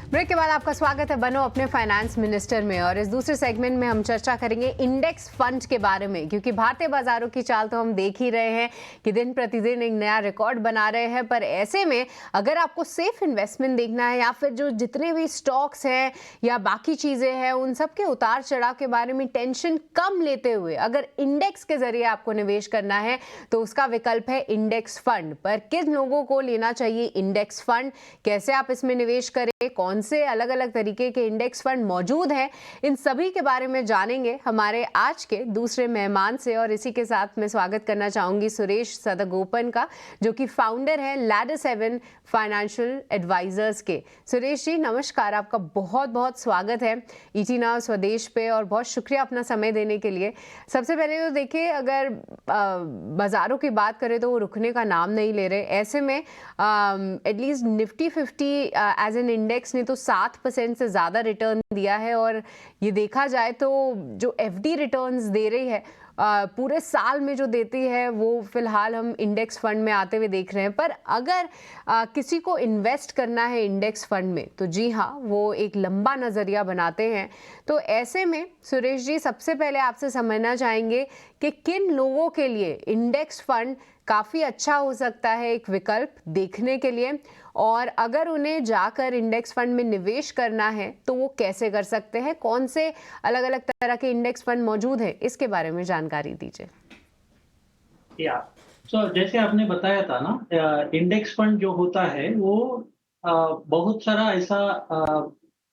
Break के बाद आपका स्वागत है बनो अपने फाइनेंस मिनिस्टर में। और इस दूसरे सेगमेंट में हम चर्चा करेंगे इंडेक्स फंड के बारे में, क्योंकि भारतीय बाजारों की चाल तो हम देख ही रहे हैं कि दिन प्रतिदिन एक नया रिकॉर्ड बना रहे हैं। पर ऐसे में अगर आपको सेफ इन्वेस्टमेंट देखना है या फिर जो जितने भी स्टॉक्स हैं या बाकी चीज़ें हैं उन सब के उतार चढ़ाव के बारे में टेंशन कम लेते हुए अगर इंडेक्स के जरिए आपको निवेश करना है तो उसका विकल्प है इंडेक्स फंड। पर किन लोगों को लेना चाहिए इंडेक्स फंड, कैसे आप इसमें निवेश करें, कौन से अलग अलग तरीके के इंडेक्स फंड मौजूद हैं, इन सभी के बारे में जानेंगे हमारे आज के दूसरे मेहमान से। और इसी के साथ मैं स्वागत करना चाहूंगी सुरेश सदगोपन का, जो कि फाउंडर है लैडर 7 फाइनेंशियल एडवाइजर्स के। सुरेश जी नमस्कार, आपका बहुत बहुत स्वागत है ईटी नाउ स्वदेश पे और बहुत शुक्रिया अपना समय देने के लिए। सबसे पहले तो देखिए, अगर बाजारों की बात करें तो वो रुकने का नाम नहीं ले रहे। ऐसे में at least Nifty 50 as an index ने तो 7% से ज़्यादा रिटर्न दिया है। और ये देखा जाए तो जो एफडी रिटर्न्स दे रही है पूरे साल में जो देती है वो फिलहाल हम इंडेक्स फंड में आते हुए देख रहे हैं। पर अगर किसी को इन्वेस्ट करना है इंडेक्स फंड में तो जी हाँ, वो एक लंबा नज़रिया बनाते हैं। तो ऐसे में सुरेश जी सबसे पहले आपसे समझना चाहेंगे कि किन लोगों के लिए इंडेक्स फंड काफ़ी अच्छा हो सकता है एक विकल्प देखने के लिए, और अगर उन्हें जाकर इंडेक्स फंड में निवेश करना है तो वो कैसे कर सकते हैं, कौन से अलग अलग तरह के इंडेक्स फंड मौजूद हैं, इसके बारे में जानकारी दीजिए। जैसे आपने बताया था ना, इंडेक्स फंड जो होता है वो बहुत सारा ऐसा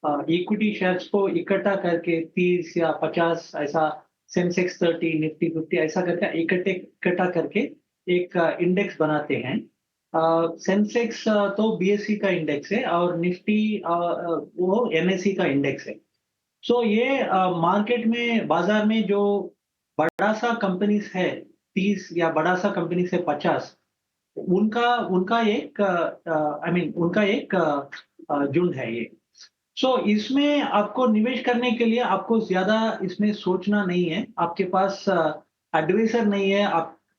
इक्विटी शेयर्स को इकट्ठा करके 30 या 50 ऐसा सेंसेक्स 30 निफ्टी 50 ऐसा करके इकट्ठा करके एक इंडेक्स बनाते हैं। सेंसेक्स तो बीएसई का इंडेक्स है और निफ्टी वो एनएसई का इंडेक्स है। ये मार्केट में बाजार में जो बड़ा सा कंपनीज है 30 या बड़ा सा कंपनी से 50, उनका उनका एक आई मीन उनका एक झुंड है ये। इसमें आपको निवेश करने के लिए आपको ज्यादा इसमें सोचना नहीं है। आपके पास एडवाइजर नहीं है,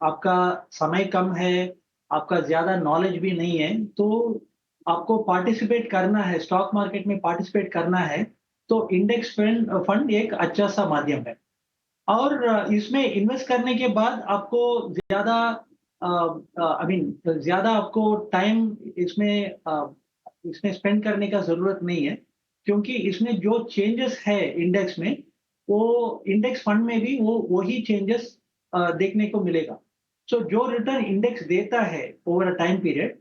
आपका समय कम है, आपका ज्यादा नॉलेज भी नहीं है, तो आपको पार्टिसिपेट करना है, स्टॉक मार्केट में पार्टिसिपेट करना है तो इंडेक्स फंड एक अच्छा सा माध्यम है। और इसमें इन्वेस्ट करने के बाद आपको ज्यादा आई मीन ज्यादा आपको टाइम इसमें इसमें स्पेंड करने का जरूरत नहीं है, क्योंकि इसमें जो चेंजेस है इंडेक्स में वो इंडेक्स फंड में भी वो वही चेंजेस देखने को मिलेगा। जो रिटर्न इंडेक्स देता है over a time period,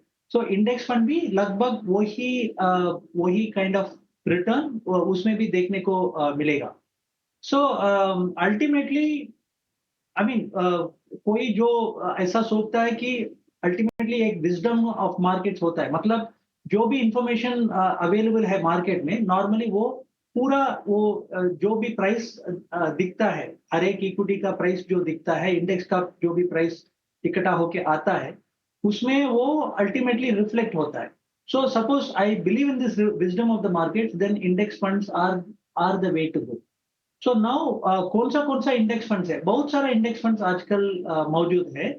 index fund भी लगभग वही काइंड ऑफ रिटर्न उसमें भी देखने को मिलेगा। अल्टीमेटली आई मीन कोई जो ऐसा सोचता है कि अल्टीमेटली एक विजडम ऑफ मार्केट्स होता है, मतलब जो भी इंफॉर्मेशन अवेलेबल है मार्केट में नॉर्मली वो पूरा वो जो भी प्राइस दिखता है, हर एक इक्विटी का प्राइस जो दिखता है, इंडेक्स का जो भी प्राइस इकट्ठा होके आता है, उसमें वो अल्टीमेटली रिफ्लेक्ट होता है। Suppose I believe in this wisdom of the market, then index funds are the way to go. Now कौन सा इंडेक्स फंड्स है? बहुत सारा इंडेक्स फंड्स आजकल मौजूद है।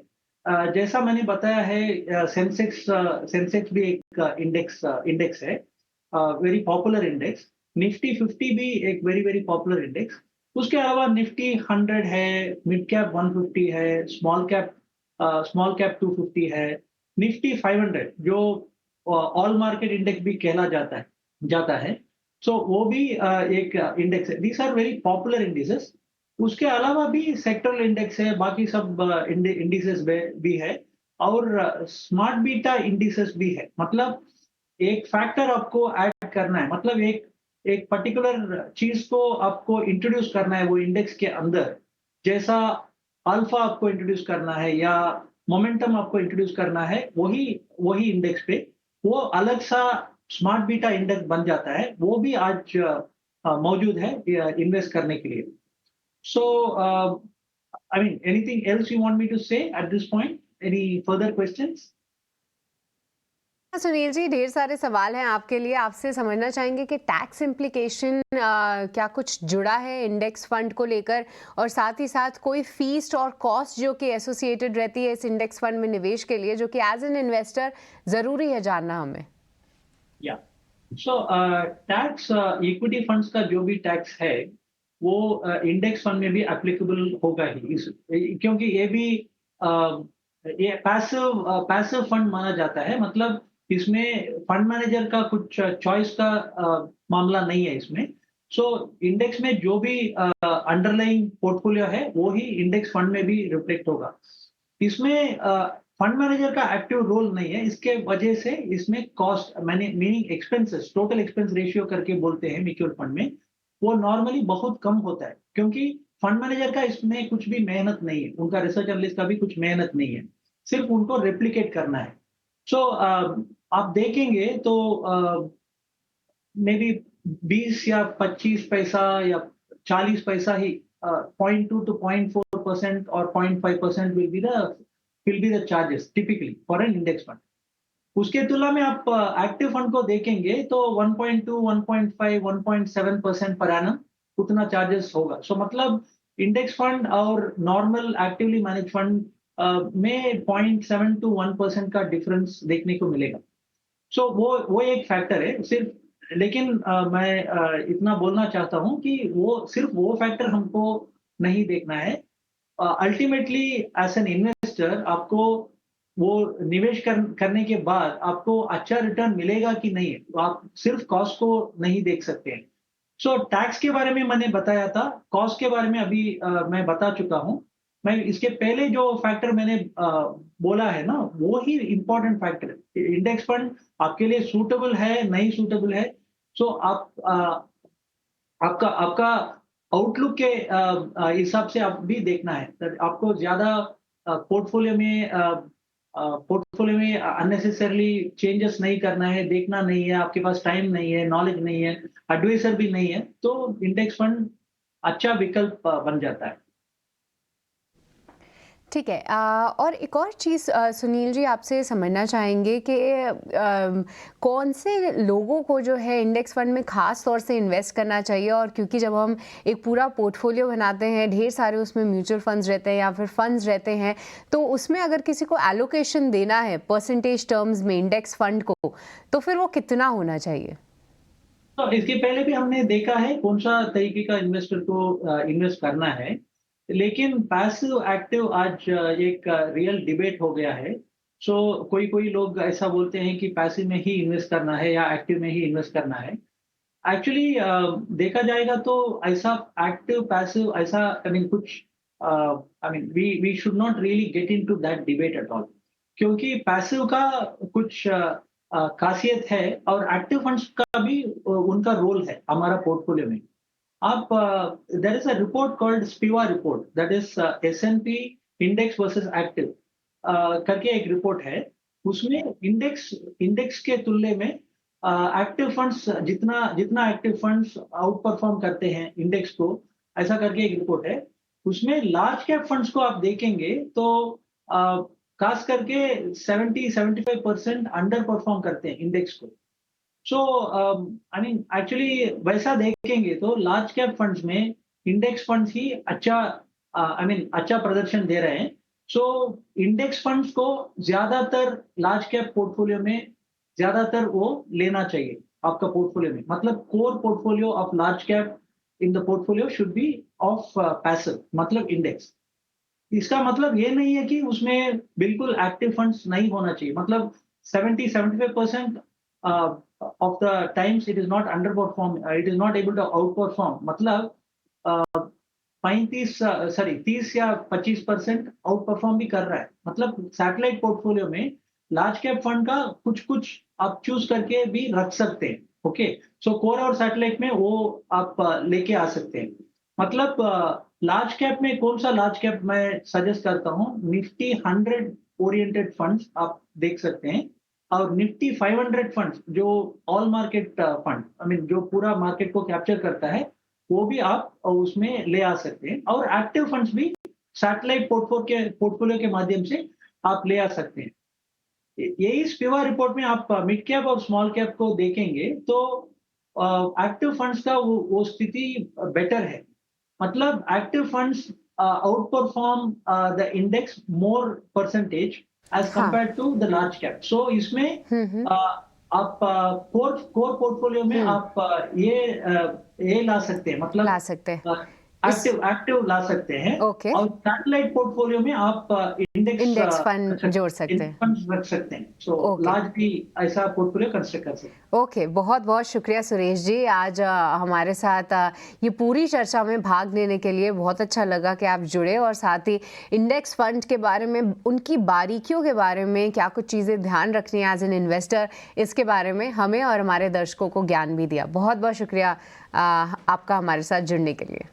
जैसा मैंने बताया है, सेंसेक्स भी एक इंडेक्स है, वेरी पॉपुलर इंडेक्स। निफ्टी 50 भी एक वेरी वेरी पॉपुलर इंडेक्स। उसके अलावा निफ्टी 100 है, मिड कैप 150 है, स्मॉल कैप 250 है, निफ्टी 500 जो ऑल मार्केट इंडेक्स भी कहला जाता है। वो भी एक इंडेक्स है। These are very popular indices. उसके अलावा भी सेक्टरल इंडेक्स है, बाकी सब इंडिसेस भी है, और स्मार्ट बीटा इंडिसेस भी है। मतलब एक फैक्टर आपको ऐड करना है, मतलब एक पर्टिकुलर चीज को आपको इंट्रोड्यूस करना है वो इंडेक्स के अंदर। जैसा अल्फा आपको इंट्रोड्यूस करना है या मोमेंटम आपको इंट्रोड्यूस करना है, वही इंडेक्स पे वो अलग सा स्मार्ट बीटा इंडेक्स बन जाता है। वो भी आज मौजूद है इन्वेस्ट करने के लिए। So I mean anything else you want me to say at this point? Any further questions? Sunil ji, ढेर सारे सवाल हैं आपके लिए। आपसे समझना चाहेंगे कि टैक्स इम्प्लीकेशन क्या कुछ जुड़ा है इंडेक्स फंड को लेकर, और साथ ही साथ कोई फीस और कॉस्ट जो कि एसोसिएटेड रहती है इस इंडेक्स फंड में निवेश के लिए, जो कि एज एन इन्वेस्टर ज़रूरी है जानना हमें। या सो टैक्स इक्विटी फंड्स का जो भी टैक्स है वो इंडेक्स फंड में भी एप्लीकेबल होगा ही क्योंकि ये भी ये पैसिव फंड माना जाता है। मतलब इसमें फंड मैनेजर का कुछ चॉइस का मामला नहीं है इसमें। सो इंडेक्स में जो भी अंडरलाइंग पोर्टफोलियो है वो ही इंडेक्स फंड में भी रिफ्लेक्ट होगा। इसमें फंड मैनेजर का एक्टिव रोल नहीं है, इसके वजह से इसमें कॉस्ट मैंने meaning expenses total expense ratio करके बोलते हैं म्यूचुअल फंड में, वो नॉर्मली बहुत कम होता है क्योंकि फंड मैनेजर का इसमें कुछ भी मेहनत नहीं है, उनका रिसर्च एनालिस्ट का भी कुछ मेहनत नहीं है, सिर्फ उनको रेप्लिकेट करना है। सो आप देखेंगे तो मे बी 20 या 25 पैसा या 40 पैसा ही 0.2 to 0.4% और 0.5% will be the charges typically for an index fund. उसके तुलना में आप एक्टिव फंड को देखेंगे तो 1.2, 1.5, 1.7% पर एनम उतना चार्जेस होगा। सो मतलब इंडेक्स फंड और नॉर्मल एक्टिवली मैनेज फंड में 0.7 to 1% का डिफरेंस देखने को मिलेगा। सो वो एक फैक्टर है सिर्फ। लेकिन मैं इतना बोलना चाहता हूं कि वो सिर्फ वो फैक्टर हमको नहीं देखना है। अल्टीमेटली एज एन इन्वेस्टर आपको वो निवेश करने के बाद आपको अच्छा रिटर्न मिलेगा कि नहीं, तो आप सिर्फ कॉस्ट को नहीं देख सकते हैं। सो टैक्स के बारे में मैंने बताया था, कॉस्ट के बारे में अभी मैं बता चुका हूं। मैं इसके पहले जो फैक्टर मैंने बोला है ना, वो ही इंपॉर्टेंट फैक्टर है। इंडेक्स फंड आपके लिए सूटेबल है नहीं सूटेबल है, सो आप आपका आपका आउटलुक के हिसाब से आप भी देखना है। तो आपको ज्यादा पोर्टफोलियो में अननेसेसरली चेंजेस नहीं करना है, देखना नहीं है, आपके पास टाइम नहीं है, नॉलेज नहीं है, एडवाइजर भी नहीं है, तो इंडेक्स फंड अच्छा विकल्प बन जाता है। ठीक है। और एक और चीज़ सुनील जी आपसे समझना चाहेंगे कि कौन से लोगों को जो है इंडेक्स फंड में ख़ास तौर से इन्वेस्ट करना चाहिए, और क्योंकि जब हम एक पूरा पोर्टफोलियो बनाते हैं, ढेर सारे उसमें म्यूचुअल फंड्स रहते हैं या फिर फंड्स रहते हैं, तो उसमें अगर किसी को एलोकेशन देना है परसेंटेज टर्म्स में इंडेक्स फंड को, तो फिर वो कितना होना चाहिए? तो इसके पहले भी हमने देखा है कौन सा तरीके का इन्वेस्टर को इन्वेस्ट करना है। लेकिन पैसिव एक्टिव आज एक रियल डिबेट हो गया है। सो कोई कोई लोग ऐसा बोलते हैं कि पैसिव में ही इन्वेस्ट करना है या एक्टिव में ही इन्वेस्ट करना है। एक्चुअली देखा जाएगा तो ऐसा एक्टिव पैसिव ऐसा आई मीन कुछ I mean we should not really get into that debate at all, क्योंकि पैसिव का कुछ खासियत है और एक्टिव फंड्स का भी उनका रोल है हमारा पोर्टफोलियो में। आप there is a report called SPIVA report, that is S&P index versus active करके एक रिपोर्ट है। उसमें इंडेक्स इंडेक्स के तुलने में एक्टिव फंड्स जितना जितना एक्टिव फंड्स आउट परफॉर्म करते हैं इंडेक्स को, ऐसा करके एक रिपोर्ट है। उसमें लार्ज कैप फंड्स को आप देखेंगे तो खास करके 70-75% अंडर परफॉर्म करते हैं इंडेक्स को। सो आई मीन एक्चुअली वैसा देखेंगे तो लार्ज कैप फंड्स में इंडेक्स फंड्स ही अच्छा आई मीन अच्छा प्रदर्शन दे रहे हैं। सो इंडेक्स फंड्स को ज्यादातर लार्ज कैप पोर्टफोलियो में ज्यादातर वो लेना चाहिए आपका पोर्टफोलियो में। मतलब core portfolio of large cap in the portfolio should be of passive, मतलब इंडेक्स। इसका मतलब ये नहीं है कि उसमें बिल्कुल एक्टिव फंड्स नहीं होना चाहिए। मतलब 70-75% of the times it is not underperform, it is not able to outperform. मतलब 30 या 25% आउट परफॉर्म भी कर रहा है। मतलब सैटेलाइट पोर्टफोलियो में लार्ज कैप फंड का कुछ कुछ आप चूज करके भी रख सकते हैं। ओके, सो कोर और सैटेलाइट में वो आप लेके आ सकते हैं। मतलब लार्ज कैप में कौन सा लार्ज कैप मैं सजेस्ट करता हूँ, निफ्टी 100 ओरिएंटेड फंड्स आप देख सकते हैं, और निफ्टी 500 फंड्स जो all market fund I mean जो पूरा मार्केट को कैप्चर करता है, वो भी आप उसमें ले आ सकते हैं। और एक्टिव फंड्स भी सैटेलाइट पोर्टफोलियो के माध्यम से आप ले आ सकते हैं। यही स्पीवा रिपोर्ट में आप मिड कैप और स्मॉल कैप को देखेंगे तो एक्टिव फंड्स का वो स्थिति बेटर है। मतलब active funds outperform the index more percentage as हाँ। Compare to the large cap. So इसमें आप कोर पोर्टफोलियो में आप ये ला सकते हैं, मतलब ला सकते हैं इस एक्टिव ला सकते हैं। ओके और सैटेलाइट पोर्टफोलियो में आप इंडेक्स फंड जोड़ सकते हैं। फंड रख सकते हैं। सो ओके लार्ज भी ऐसा पोर्टफोलियो कंस्ट्रक्ट कर सकते हैं। ओके बहुत बहुत शुक्रिया सुरेश जी, आज हमारे साथ ये पूरी चर्चा में भाग लेने के लिए बहुत अच्छा लगा कि आप जुड़े, और साथ ही इंडेक्स फंड के बारे में, उनकी बारीकियों के बारे में, क्या कुछ चीज़ें ध्यान रखनी है एज एन इन्वेस्टर, इसके बारे में हमें और हमारे दर्शकों को ज्ञान भी दिया। बहुत बहुत शुक्रिया आपका हमारे साथ जुड़ने के लिए।